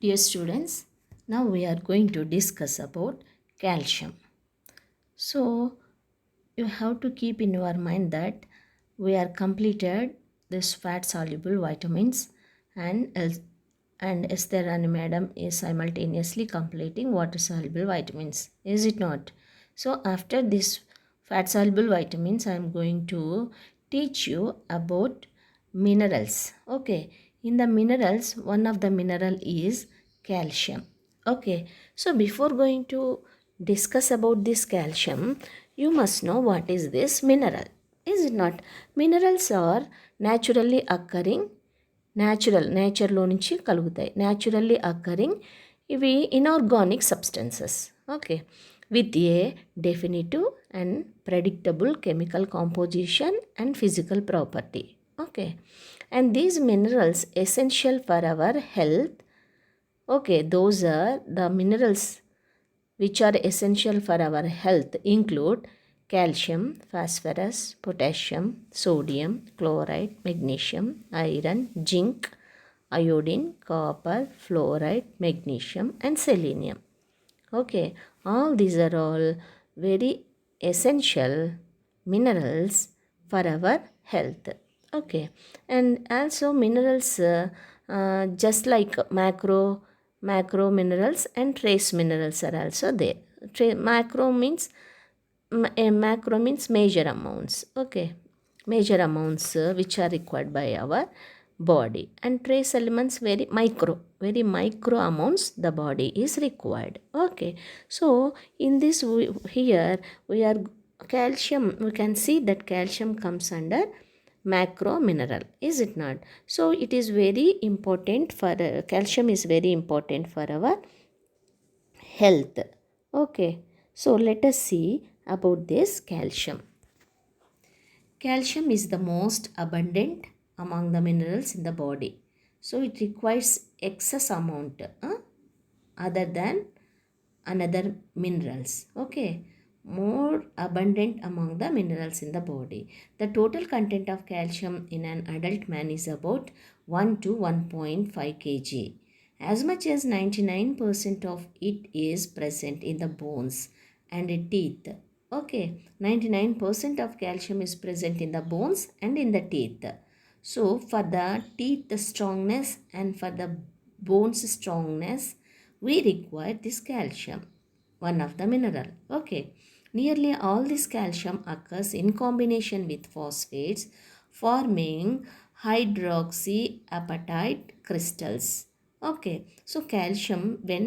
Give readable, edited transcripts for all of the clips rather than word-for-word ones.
Dear students, now we are going to discuss about calcium. So you have to keep in your mind that we are completed this fat soluble vitamins and Esther and madam is simultaneously completing water soluble vitamins. Is it not? So after this fat soluble vitamins I am going to teach you about minerals. Okay, in the minerals one of the mineral is calcium. Okay, so before going to discuss about this calcium, you must know what is this mineral. Is it not? Minerals are naturally occurring, నేచర్లో నుంచి కలుగుతాయి, naturally occurring, ఇవి inorganic substances. Okay, with a definitive and predictable chemical composition and physical property. Okay, and these minerals essential for our health. Okay, those are the minerals which are essential for our health include calcium, phosphorus, potassium, sodium, chloride, magnesium, iron, zinc, iodine, copper, fluoride, magnesium and selenium. Okay, all these are all very essential minerals for our health. Okay, and also minerals just like macro minerals and trace minerals are also there. Macro means major amounts. Okay, major amounts which are required by our body, and trace elements very micro amounts the body is required. Okay, so in this here we are calcium, we can see that calcium comes under macro mineral, is it not? So it is very important for calcium is very important for our health. Okay, so let us see about this calcium. Calcium is the most abundant among the minerals in the body, so it requires excess amount other than another minerals. Okay, more abundant among the minerals in the body. The total content of calcium in an adult man is about 1 to 1.5 kg. As much as 99% of it is present in the bones and teeth. Okay, 99% of calcium is present in the bones and in the teeth. So for the teeth strongness and for the bones strongness, we require this calcium, one of the mineral. Okay, nearly all this calcium occurs in combination with phosphates, forming hydroxyapatite crystals. Okay, so calcium when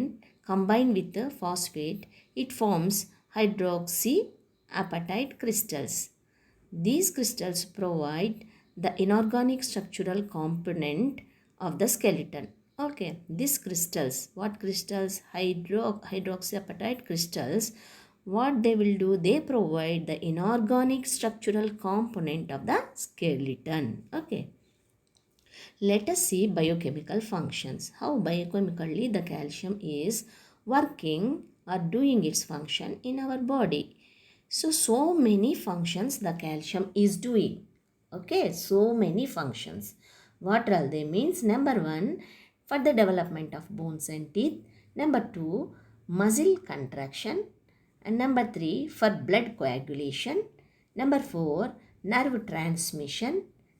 combined with the phosphate, it forms hydroxyapatite crystals. These crystals provide the inorganic structural component of the skeleton. Okay, these crystals, what crystals? Hydroxyapatite crystals, what they will do, they provide the inorganic structural component of the skeleton. Okay, let us see biochemical functions, how biochemically the calcium is working or doing its function in our body. So many functions the calcium is doing. Okay, so many functions. What are they? Means number 1, for the development of bones and teeth. Number 2, muscle contraction. And number 3, for blood coagulation. Number 4, nerve transmission.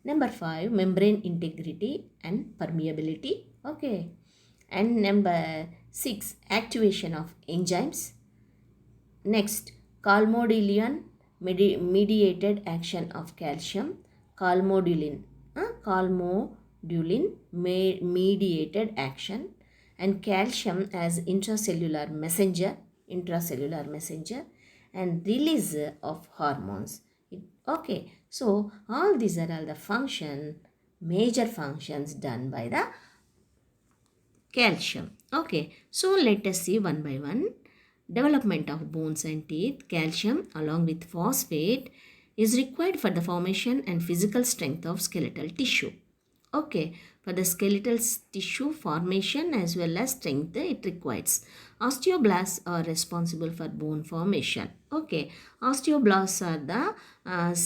Number 5, membrane integrity and permeability. Okay, and number 6, activation of enzymes. Next, calmodulin mediated action of calcium. Calmodulin mediated action, and calcium as intracellular messenger and release of hormones. Okay, so all these are all the major functions done by the calcium. Okay, so let us see one by one. Development of bones and teeth. Calcium along with phosphate is required for the formation and physical strength of skeletal tissue. Okay, for the skeletal tissue formation as well as strength it requires. Osteoblasts are responsible for bone formation. Okay, osteoblasts are the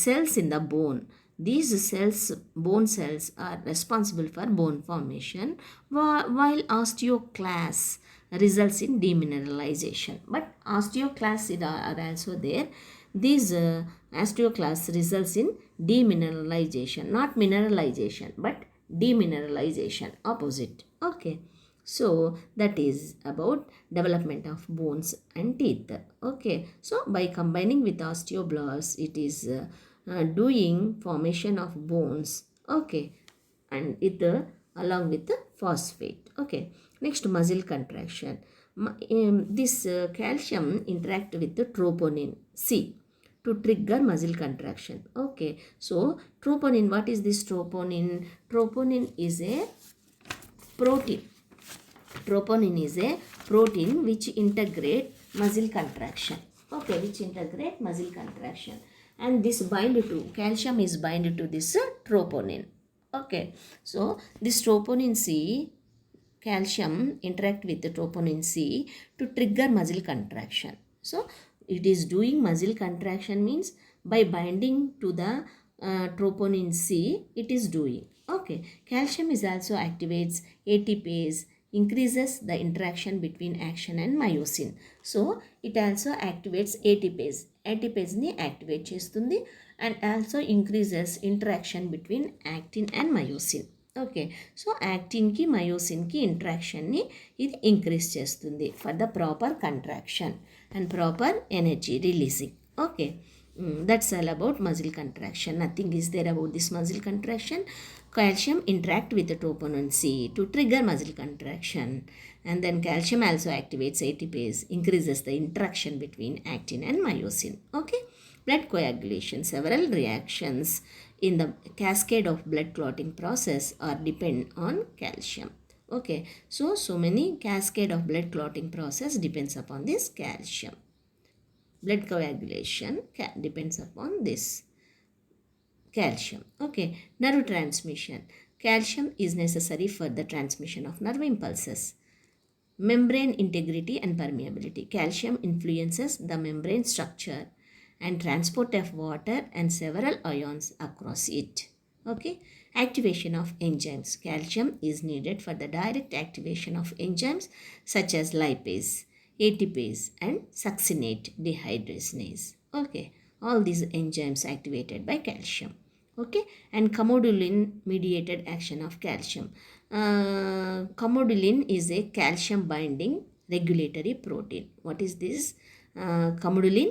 cells in the bone These cells, bone cells, are responsible for bone formation, while osteoclasts results in demineralization. But osteoclasts are also there. These osteoclasts results in demineralization, not mineralization, but demineralization, opposite. Okay. So that is about development of bones and teeth. Okay. So by combining with osteoblasts, it is doing formation of bones. Okay. And it along with the phosphate. Okay. Next, muscle contraction. This calcium interact with the troponin C to trigger muscle contraction. Okay. So troponin, what is this troponin? Troponin is a protein. Troponin is a protein which integrate muscle contraction. Okay, which integrate muscle contraction. And this bind to, calcium is bind to this troponin. Okay, so this troponin C, calcium interact with the troponin C to trigger muscle contraction. So it is doing muscle contraction means by binding to the troponin C, it is doing. Okay, calcium is also activates ATPase, increases the interaction between action and myosin. So it also activates ATPase. ATPase ni activate చేస్తుంది and also increases interaction between actin and myosin. Okay so యాక్టిన్కి మయోసిన్కి ఇంట్రాక్షన్ని ఇది increase చేస్తుంది for the proper contraction and proper energy releasing. Okay that's all about muscle contraction. Nothing is there about this muscle contraction. Calcium interact with the troponin C to trigger muscle contraction, and then calcium also activates ATPase, increases the interaction between actin and myosin. Okay, blood coagulation. Several reactions in the cascade of blood clotting process are depend on calcium. Okay, so many cascade of blood clotting process depends upon this calcium. Blood coagulation depends upon this calcium. Okay, nerve transmission. Calcium is necessary for the transmission of nerve impulses. Membrane integrity and permeability. Calcium influences the membrane structure and transport of water and several ions across it. Okay, activation of enzymes. Calcium is needed for the direct activation of enzymes such as lipase, ATPase and succinate dehydrogenase. Okay, all these enzymes activated by calcium. Okay, and comedulin mediated action of calcium. Comedulin is a calcium binding regulatory protein. What is this? Comedulin.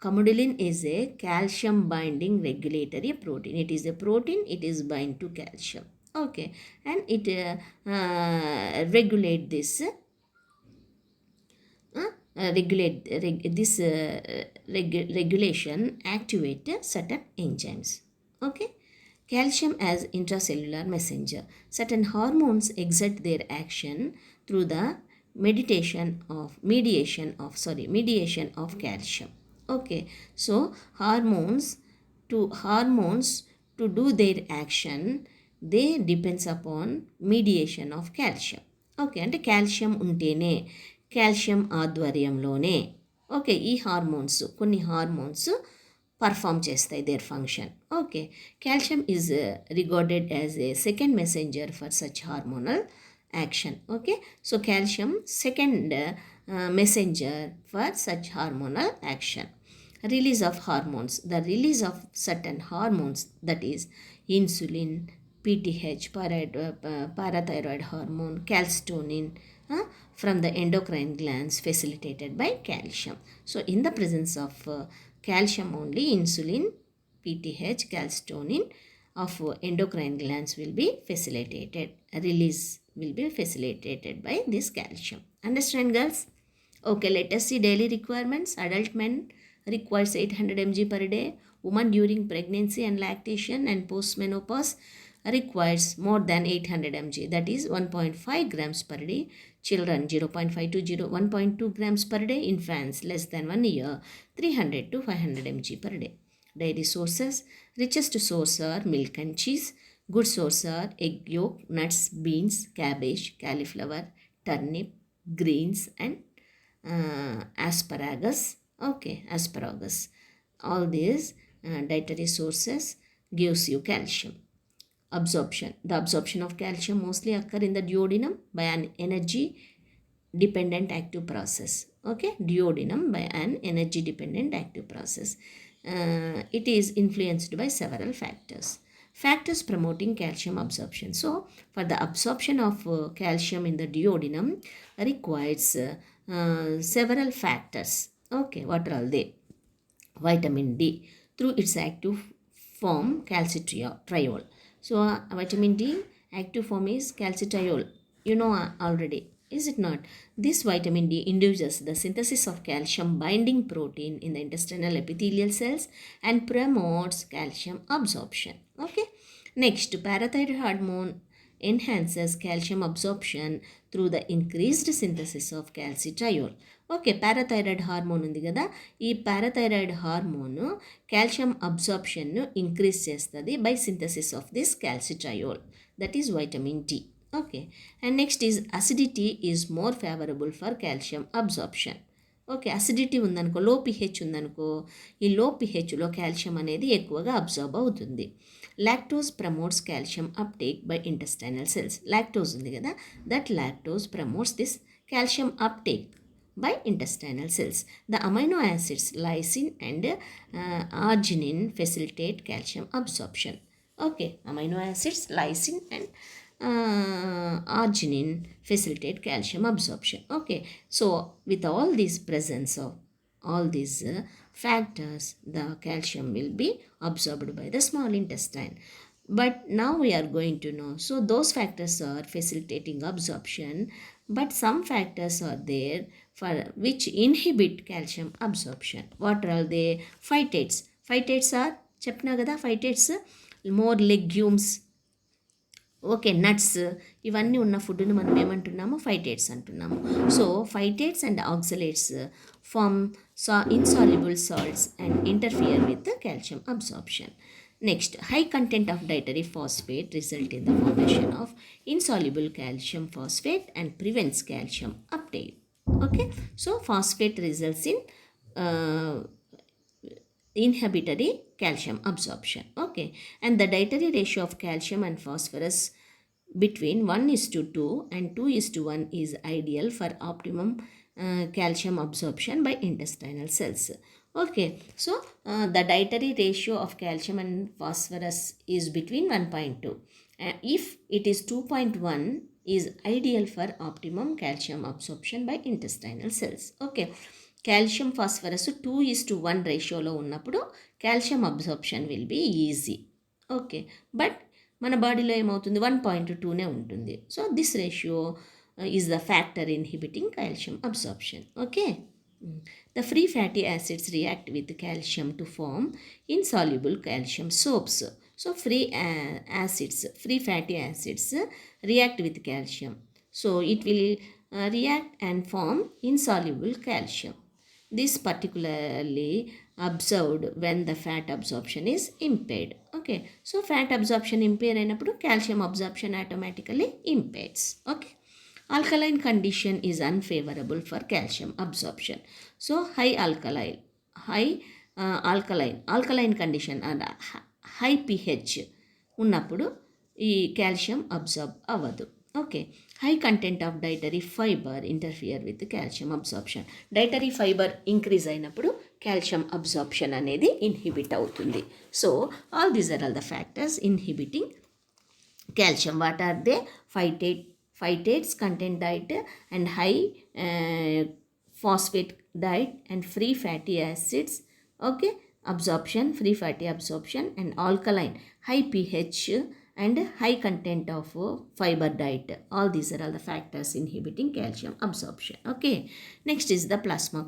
Comedulin is a calcium binding regulatory protein. It is a protein, it is bind to calcium. Okay, and it regulate this regulation activate certain enzymes. Okay, calcium as intracellular messenger. Certain hormones exert their action through the mediation of calcium. Okay, so hormones to do their action, they depends upon mediation of calcium. Okay అంటే calcium ఉంటేనే calcium ఆధ్వర్యంలోనే okay ఈ కొన్ని hormones perform చేస్తాయి their function. Okay, calcium is regarded as a second messenger for such hormonal action. Okay, so calcium second messenger for such hormonal action. Release of hormones. The release of certain hormones, that is insulin, PTH, parathyroid hormone, calcitonin, from the endocrine glands facilitated by calcium. So in the presence of calcium only, insulin, PTH, calcitonin of endocrine glands will be facilitated. Release will be facilitated by this calcium. Understand, girls? Okay, let us see daily requirements. Adult men requires 800 mg per day. Woman during pregnancy and lactation and postmenopause requires more than 800 mg, that is 1.5 grams per day. Children 0.5 to 1.2 grams per day. Infants less than 1 year 300 to 500 mg per day. Dairy sources. Richest source are milk and cheese. Good source are egg yolk, nuts, beans, cabbage, cauliflower, turnip, greens and asparagus. Okay, asparagus. All these dietary sources. gives you calcium. Absorption. The absorption of calcium mostly occur in the duodenum by an energy dependent active process. Okay, duodenum by an energy dependent active process. It is influenced by several factors. Factors promoting calcium absorption. So, for the absorption of calcium in the duodenum requires several factors. Okay, what are all they? Vitamin D through its active form calcitriol. So, vitamin D active form is calcitriol. You know already, is it not? This vitamin D induces the synthesis of calcium binding protein in the intestinal epithelial cells and promotes calcium absorption. Okay. Next, parathyroid hormone enhances calcium absorption through the increased synthesis of calcitriol. Okay, parathyroid hormone ఉంది కదా, ఈ parathyroid hormone calcium అబ్జార్ప్షన్ను increase చేస్తుంది by synthesis of this calcitriol, that is vitamin D. Okay, and next is acidity is more favourable for calcium absorption. Okay, acidity ఉందనుకో, low pH ఉందనుకో, ఈ లో పిహెచ్లో calcium అనేది ఎక్కువగా అబ్జార్బ్ అవుతుంది. Lactose promotes calcium uptake by intestinal cells. Lactose ఉంది కదా, that lactose promotes this calcium uptake by intestinal cells. The amino acids lysine and arginine facilitate calcium absorption. Okay, amino acids lysine and arginine facilitate calcium absorption. Okay, so with all these presence of all these factors, the calcium will be absorbed by the small intestine. But now we are going to know, so those factors are facilitating absorption, but some factors are there for which inhibit calcium absorption. What are they? Phytates. Phytates are చెప్పినా కదా, phytates more legumes, okay, nuts, ఇవన్నీ ఉన్న ఫుడ్ని మనం ఏమంటున్నాము? Phytates అంటున్నాము. So phytates and oxalates form insoluble salts and interfere with calcium absorption. Next, high content of dietary phosphate result in the formation of insoluble calcium phosphate and prevents calcium uptake. Okay, so phosphate results in inhibitory calcium absorption. Okay, and the dietary ratio of calcium and phosphorus between 1:2 and 2:1 is ideal for optimum calcium absorption by intestinal cells. Okay, so the dietary ratio of calcium and phosphorus is between 1.2. If it is 2.1 is ideal for optimum calcium absorption by intestinal cells. Okay, calcium phosphorus 2:1 రేషియోలో ఉన్నప్పుడు calcium absorption will be easy. Okay, but మన బాడీలో ఏమవుతుంది? 1.2నే ఉంటుంది. So this ratio is the factor inhibiting calcium absorption. Okay, the free fatty acids react with calcium to form insoluble calcium soaps. So free fatty acids react with calcium. So it will react and form insoluble calcium. This particularly observed when the fat absorption is impaired. Okay, so fat absorption impaired అయినప్పుడు calcium absorption automatically impedes. Okay, alkaline condition is unfavorable for calcium absorption. So alkaline condition and high pH ఉన్నప్పుడు ఈ calcium absorb అవ్వదు. Okay, high content of dietary fibre interfere with calcium absorption. Dietary fibre increase అయినప్పుడు calcium absorption అనేది inhibit అవుతుంది. So all these are all the factors inhibiting calcium. What are they? Phytates content diet and high phosphate diet and free fatty acids. Okay, absorption, free fatty absorption, and alkaline, high pH and high content of fiber diet. All these are all the factors inhibiting calcium absorption. Okay, next is the plasma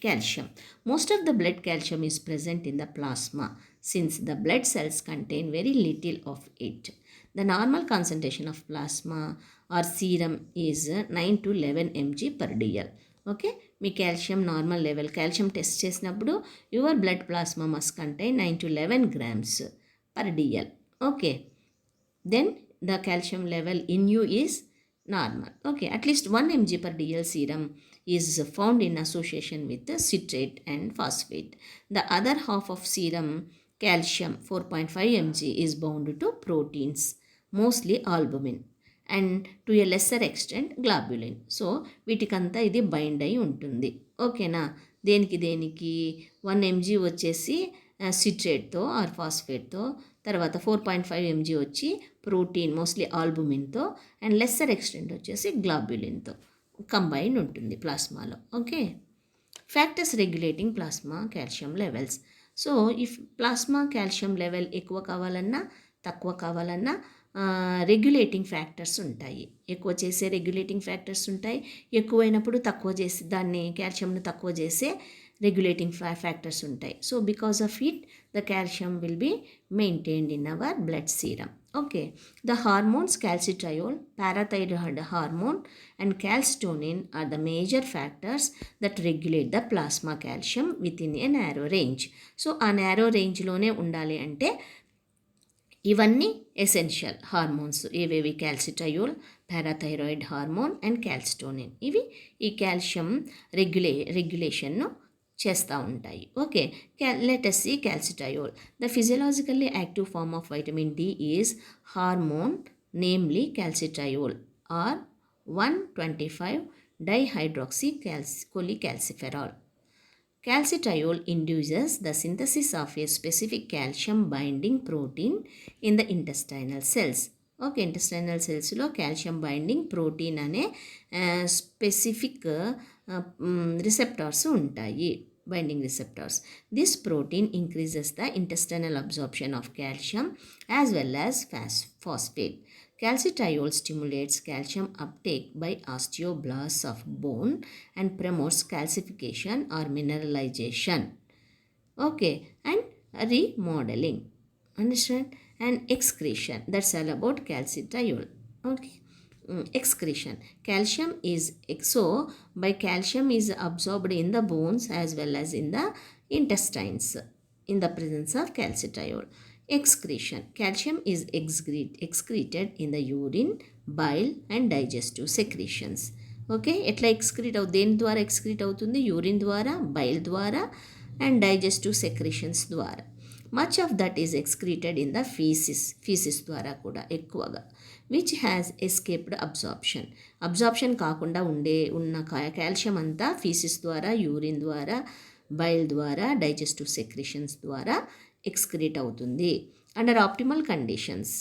calcium. Most of the blood calcium is present in the plasma since the blood cells contain very little of it. The normal concentration of plasma or serum is 9 to 11 mg per dl. Okay, మీ calcium normal level calcium test చేసినప్పుడు your blood plasma must contain 9 to 11 grams per dl. Okay, then the calcium level in you is normal. Okay, at least 1 mg per dl serum is found in association with the citrate and phosphate. The other half of serum calcium 4.5 mg is bound to proteins, mostly albumin, and to a lesser extent globulin. So వీటికంతా ఇది bind అయి ఉంటుంది. ఓకేనా. దేనికి 1 mg వచ్చేసి సిట్రేట్తో are ఫాస్ఫేట్తో, తర్వాత 4.5 mg వచ్చి protein mostly ఆల్బుమిన్తో, అండ్ లెస్సర్ ఎక్స్టెంట్ వచ్చేసి గ్లాబ్యులిన్తో కంబైన్ ఉంటుంది ప్లాస్మాలో. Okay. Factors regulating plasma calcium levels. So if plasma calcium level ఎక్కువ కావాలన్నా తక్కువ కావాలన్నా రెగ్యులేటింగ్ ఫ్యాక్టర్స్ ఉంటాయి. ఎక్కువ చేసే రెగ్యులేటింగ్ ఫ్యాక్టర్స్ ఉంటాయి, ఎక్కువైనప్పుడు తక్కువ చేసి దాన్ని కాల్షియంను తక్కువ చేసే రెగ్యులేటింగ్ ఫ్యాక్టర్స్ ఉంటాయి. So because of it the calcium will B maintained in our blood serum. Okay. The hormones calcitriol, parathyroid hormone and calcitonin are the major factors that regulate the plasma calcium within a narrow range. So ఆ narrow rangeలోనే ఉండాలి అంటే ఇవన్నీ essential hormones. ఏవేవి? క్యాల్సిట్రయోల్, parathyroid hormone and calcitonin. ఇవి ఈ calcium రెగ్యులేషన్ను చేస్తూ ఉంటాయి. Okay. Let us see calcitriol. The physiologically active form of vitamin D is hormone, namely calcitriol or 1,25 dihydroxycholecalciferol. Calcitriol induces the synthesis of a specific calcium binding protein in the intestinal cells. Okay. Intestinal సెల్స్లో calcium binding protein అనే specific receptors ఉంటాయి, binding receptors. This protein increases the intestinal absorption of calcium as well as phosphate. Calcitriol stimulates calcium uptake by osteoblasts of bone and promotes calcification or mineralization. Okay, and remodeling. Understand? And excretion. That's all about calcitriol. Okay. Excretion. Calcium is by calcium is absorbed in the bones as well as in the intestines in the presence of calcitriol. Excretion. Calcium is excreted in the urine, bile and digestive secretions. Okay. ఎట్లా excrete దేని ద్వారా excrete అవుతుంది? Urine ద్వారా, bile ద్వారా and digestive secretions ద్వారా. Much of that is excreted in the faeces ద్వారా కూడా ఎక్కువగా, విచ్ హ్యాస్ ఎస్కేప్డ్ అబ్జార్ప్షన్ కాకుండా ఉన్న కాల్షియం అంతా ఫీసిస్ ద్వారా, యూరిన్ ద్వారా, బైల్ ద్వారా, డైజెస్టివ్ సెక్రేషన్స్ ద్వారా ఎక్స్క్రీట్ అవుతుంది. Under optimal conditions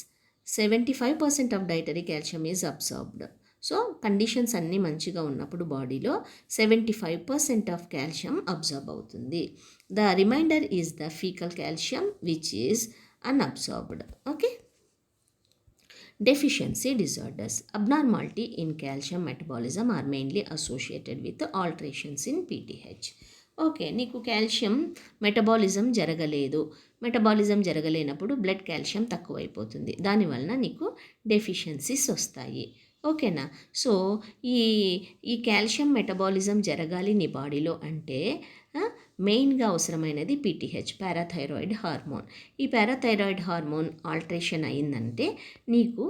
75% of dietary calcium is absorbed. So conditions అన్నీ మంచిగా ఉన్నప్పుడు బాడీలో 75% ఆఫ్ కాల్షియం అబ్జర్బ్ అవుతుంది. The remainder is the faecal calcium which is unabsorbed. Okay. Deficiency disorders. Abnormality in calcium metabolism are mainly associated with alterations in PTH. Okay. నీకు calcium metabolism జరగలేనప్పుడు blood calcium తక్కువైపోతుంది. దానివలన నీకు deficiencies వస్తాయి. ఓకేనా. So ఈ calcium metabolism జరగాలి నీ బాడీలో అంటే మెయిన్గా అవసరమైనది పీటీహెచ్, పారాథైరాయిడ్ హార్మోన్. ఈ పారాథైరాయిడ్ హార్మోన్ ఆల్టరేషన్ అయిందంటే నీకు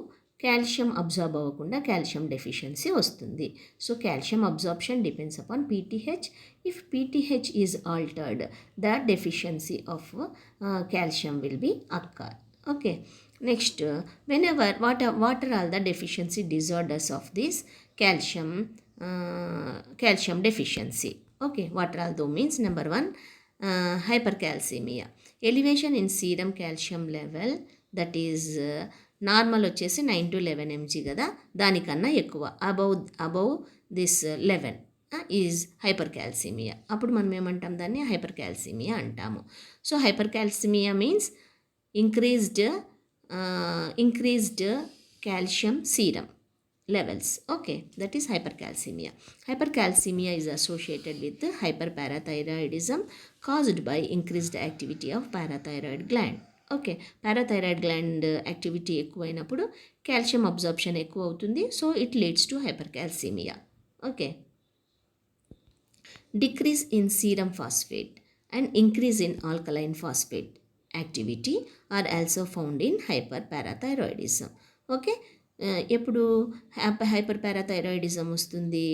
కాల్షియం అబ్జార్బ్ అవ్వకుండా కాల్షియం డెఫిషియన్సీ వస్తుంది. So calcium absorption depends upon PTH. If PTH is altered, the deficiency of calcium will be occur. Okay. Next, whenever what are all the deficiency disorders of this calcium deficiency? Okay, what are all those means? Number 1, hypercalcemia. Elevation in serum calcium level, that is normal వచ్చేసి 9 to 11 mg కదా, దానికన్నా ఎక్కువ above this 11 is hypercalcaemia. అప్పుడు మనం ఏమంటాం? దాన్ని hypercalcaemia అంటాము. So hypercalcaemia means increased calcium serum levels. Okay, that is hypercalcemia. Hypercalcemia is associated with hyperparathyroidism caused by increased activity of parathyroid gland. Okay. Parathyroid gland activity ఎక్కువైనప్పుడు calcium absorption ఎక్కువ అవుతుంది. So it leads to hypercalcaemia. Okay. Decrease in serum phosphate and increase in alkaline phosphate activity are also found in hyperparathyroidism. Okay. ఎప్పుడు hyperparathyroidism వస్తుంది?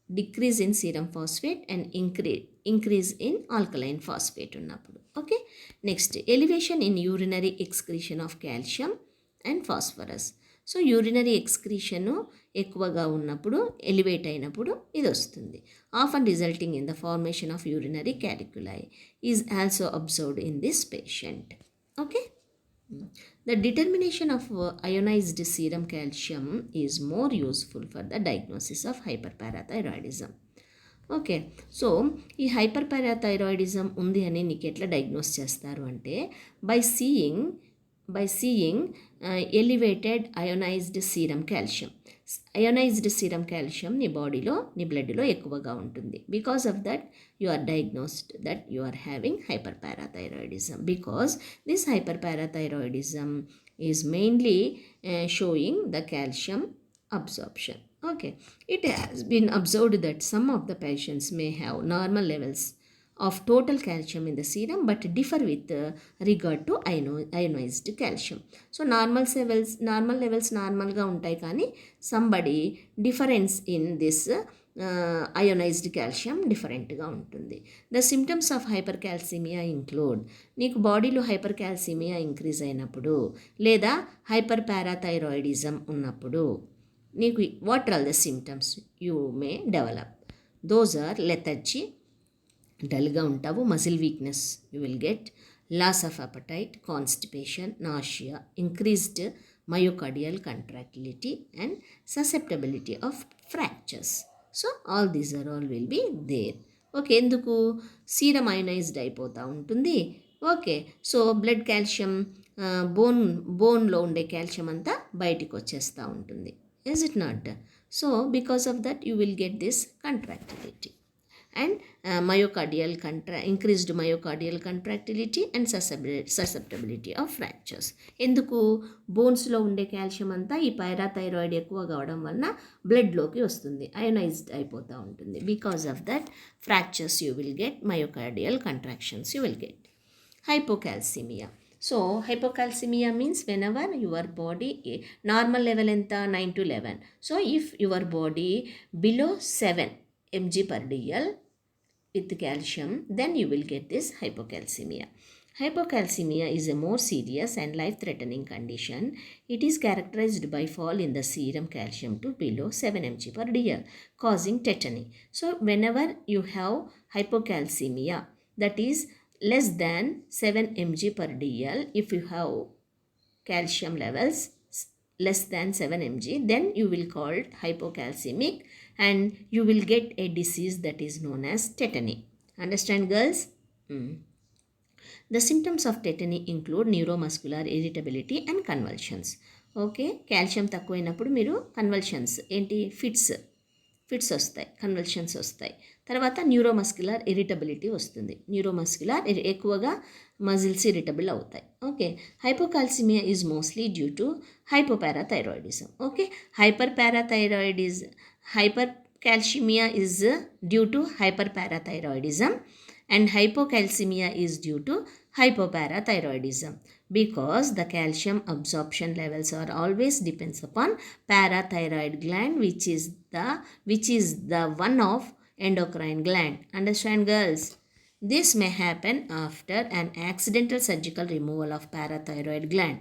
Decrease in serum phosphate and increase in alkaline phosphate ఉన్నప్పుడు. Okay, next elevation in urinary excretion of calcium and phosphorus. So urinary excretion ఎక్కువగా ఉన్నప్పుడు, elevate అయినప్పుడు ఇది వస్తుంది. Often resulting in the formation of urinary calculi is also observed in this patient. Okay, the determination of ionized serum calcium is more useful for the diagnosis of hyperparathyroidism. Okay, so ఈ hyper parathyroidism ఉంది అని నీకు ఎట్లా diagnose చేస్తారు అంటే by seeing elevated ionized serum calcium. Ionized serum calcium నీ బాడీలో, నీ బ్లడ్లో ఎక్కువగా ఉంటుంది. Because of that you are diagnosed that you are having hyper parathyroidism, because this hyper parathyroidism is mainly showing the calcium absorption. Okay, it has been observed that some of the patients may have normal levels of total calcium in the serum but differ with regard to ionized calcium. So normal levels నార్మల్గా ఉంటాయి, కానీ somebody difference in this ionized calcium డిఫరెంట్గా ఉంటుంది. The symptoms of hypercalcemia include, నీకు బాడీలో hyper calcaemia increase అయినప్పుడు లేదా hyper parathyroidism ఉన్నప్పుడు నీకు what are the symptoms you may develop. Those are lethargy, డల్గా ఉంటావు, muscle weakness you will get, loss of appetite, constipation, nausea, increased myocardial contractility and susceptibility of fractures. So all these are all will be there. Okay, ఎందుకు? Serum ionized అయిపోతూ ఉంటుంది. Okay, so blood calcium, బోన్లో ఉండే calcium అంతా బయటికి వచ్చేస్తూ ఉంటుంది. Is it not? So because of that you will get this contractility and increased myocardial contractility and susceptibility of fractures. ఎందుకు? బోన్స్లో ఉండే కాల్షియం అంతా ఈ పారాథైరాయిడ్ ఎక్కువ కావడం వలన బ్లడ్లోకి వస్తుంది, అయోనైజ్డ్ అయిపోతూ ఉంటుంది. Because of that fractures you will get, myocardial contractions you will get. Hypocalcaemia. So hypocalcemia means whenever your body normal level enta 9 to 11. So if your body below 7 mg per dl with calcium, then you will get this hypocalcemia. Hypocalcemia is a more serious and life-threatening condition. It is characterized by fall in the serum calcium to below 7 mg per dl, causing tetany. So whenever you have hypocalcemia, that is less than 7 mg per dl, if you have calcium levels less than 7 mg, then you will called hypocalcemic and you will get a disease that is known as tetany. Understand, girls? The symptoms of tetany include neuromuscular irritability and convulsions. Okay, calcium తక్కువైనప్పుడు మీరు convulsions ఏంటి, fits వస్తాయి, convulsions వస్తాయి. తర్వాత neuromuscular irritability వస్తుంది. ఎక్కువగా muscles irritable అవుతాయి. Okay, hypocalcaemia is mostly due to hypoparathyroidism. Okay, hypercalcemia is due to hyperparathyroidism and hypocalcemia is due to hypoparathyroidism, because the calcium absorption levels are always depends upon parathyroid gland, which is the one of endocrine gland. Understand, girls? This may happen after an accidental surgical removal of parathyroid gland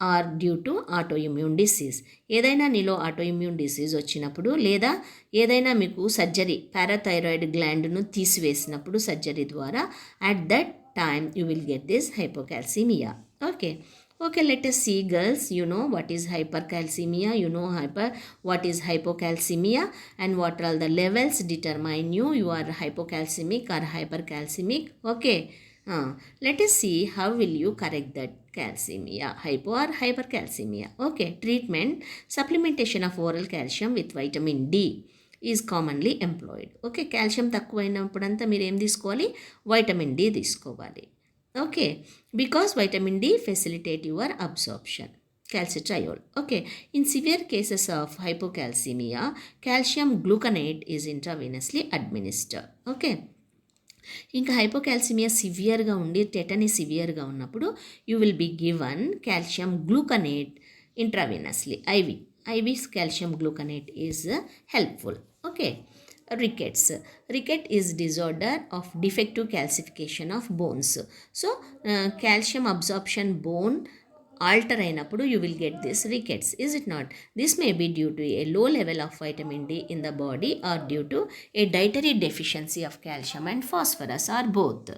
or due to autoimmune disease. ఏదైనా నీలో autoimmune disease వచ్చినప్పుడు లేదా ఏదైనా మీకు surgery, parathyroid గ్లాండ్ను తీసివేసినప్పుడు surgery ద్వారా, at that time you will get this hypocalcaemia. Okay, let us see, girls. You know what is hypercalcemia, you know what is hypocalcemia, and what are the levels determine you are hypocalcemic or hypercalcemic. Okay, let us see how will you correct that calcemia, hypo or hypercalcemia. Okay, treatment: supplementation of oral calcium with vitamin D is commonly employed. Okay, calcium తక్కువైనప్పుడంతా మీరు ఏం తీసుకోవాలి, vitamin D తీసుకోవాలి. Okay, because vitamin D facilitate your absorption. Calcitriol. Okay, in severe cases of hypocalcemia, calcium gluconate is intravenously administered. Okay, ఇంకా hypocalcemia సివియర్గా ఉండి tetany సివియర్గా ఉన్నప్పుడు you will be given calcium gluconate intravenously. IV calcium gluconate is helpful. Okay, rickets. Ricket is disorder of defective calcification of bones. So calcium absorption bone alter అయినప్పుడు you will get this rickets, is it not? This may be due to a low level of vitamin D in the body or due to a dietary deficiency of calcium and phosphorus or both.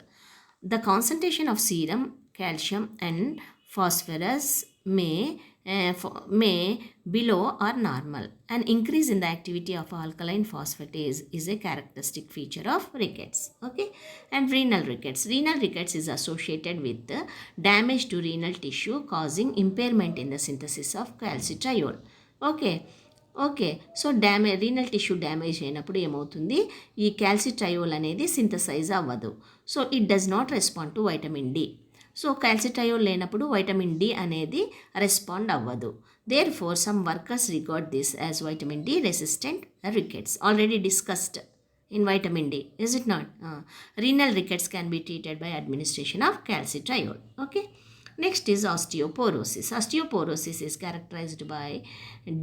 The concentration of serum calcium and phosphorus may below or normal. An increase in the activity of alkaline phosphatase is a characteristic feature of rickets. Okay, and renal rickets. Renal rickets is associated with damage to renal tissue causing impairment in the synthesis of calcitriol. Okay so renal tissue damage అయినప్పుడు ఏమవుతుంది, ఈ calcitriol అనేది synthesize అవ్వదు. So it does not respond to vitamin D. So calcitriol లేనప్పుడు vitamin D అనేది respond అవ్వదు. Therefore some workers record this as vitamin D resistant rickets, already discussed in vitamin D, is it not? Renal rickets can be treated by administration of calcitriol. Okay. Next is osteoporosis. Osteoporosis is characterized by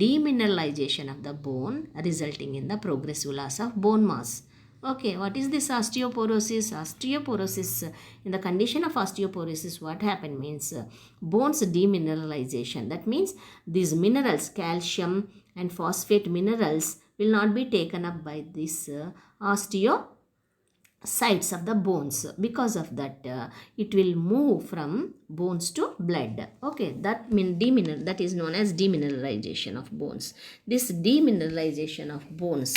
demineralization of the bone resulting in the progressive loss of bone mass. Okay, what is this osteoporosis? Osteoporosis, in the condition of osteoporosis, what happen means bones demineralization. That means these minerals, calcium and phosphate minerals, will not be taken up by this osteocytes of the bones. Because of that it will move from bones to blood. Okay, that that is known as demineralization of bones. This demineralization of bones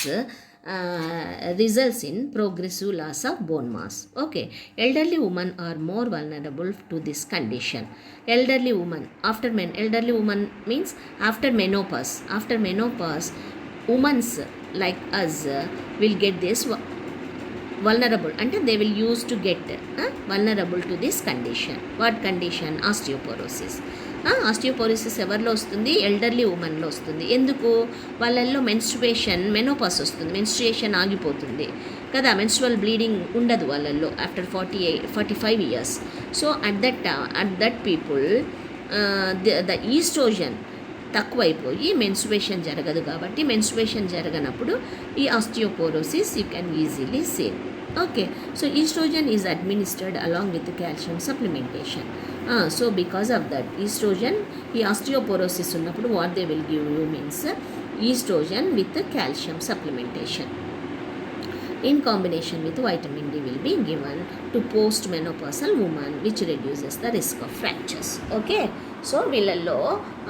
results in progressive loss of bone mass. Okay, elderly women are more vulnerable to this condition. Elderly woman elderly woman means after menopause. Women's like us will get this vulnerable, అంటే they will use to get vulnerable to this condition. What condition? Osteoporosis. Osteoporosis ఎవరిలో వస్తుంది? Elderly ఉమెన్లో వస్తుంది. ఎందుకు? వాళ్ళల్లో menopause వస్తుంది, menstruation ఆగిపోతుంది కదా, menstrual bleeding ఉండదు వాళ్ళల్లో after 45 years. So at that people the estrogen తక్కువైపోయి మెన్స్ట్రుయేషన్ జరగదు. కాబట్టి మెన్స్ట్రుయేషన్ జరగనప్పుడు ఈ osteoporosis you can easily say. Okay, so estrogen is administered along with calcium supplementation. So because of that estrogen, ఈ osteoporosis ఉన్నప్పుడు what they will give you means estrogen with calcium supplementation in combination with vitamin D will be given to postmenopausal woman, which reduces the risk of fractures. Okay, so వీళ్ళల్లో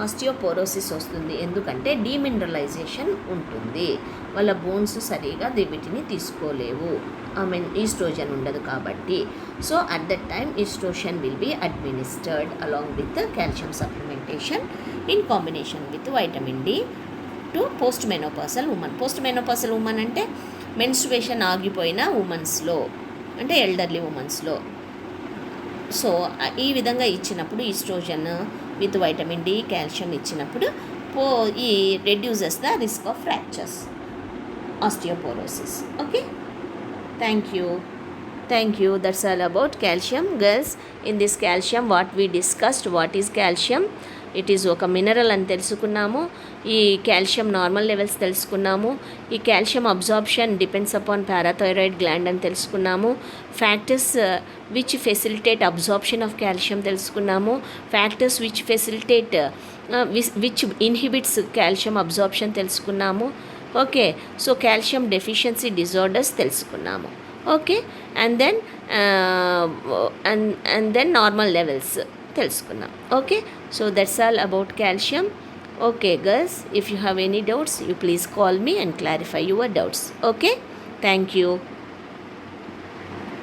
osteoporosis వస్తుంది ఎందుకంటే demineralisation ఉంటుంది, వాళ్ళ bones సరిగా వీటిని తీసుకోలేవు, oestrogen ఉండదు కాబట్టి. So at that time oestrogen will be administered along with calcium supplementation in combination with vitamin D to post menopausal women. Post menopausal women అంటే మెన్స్ట్రుయేషన్ ఆగిపోయిన ఉమెన్స్లో, అంటే ఎల్డర్లీ ఉమెన్స్లో. సో ఈ విధంగా ఇచ్చినప్పుడు oestrogen with vitamin D calcium ఇచ్చినప్పుడు ఈ reduces the risk of fractures, osteoporosis. Okay, thank you. That's all about calcium. Girls, in this calcium what we discussed, what is calcium? It is ఒక mineral అని తెలుసుకున్నాము. ఈ calcium normal levels తెలుసుకున్నాము. ఈ calcium absorption depends upon parathyroid gland అని తెలుసుకున్నాము. Factors which facilitate absorption of calcium తెలుసుకున్నాము. Factors which inhibits calcium absorption తెలుసుకున్నాము. Okay, so calcium deficiency disorders తెలుసుకున్నాము. Okay, and then normal levels తెలుసుకున్నాం. Okay, so that's all about calcium. Okay girls, if you have any doubts you please call me and clarify your doubts. Okay, thank you.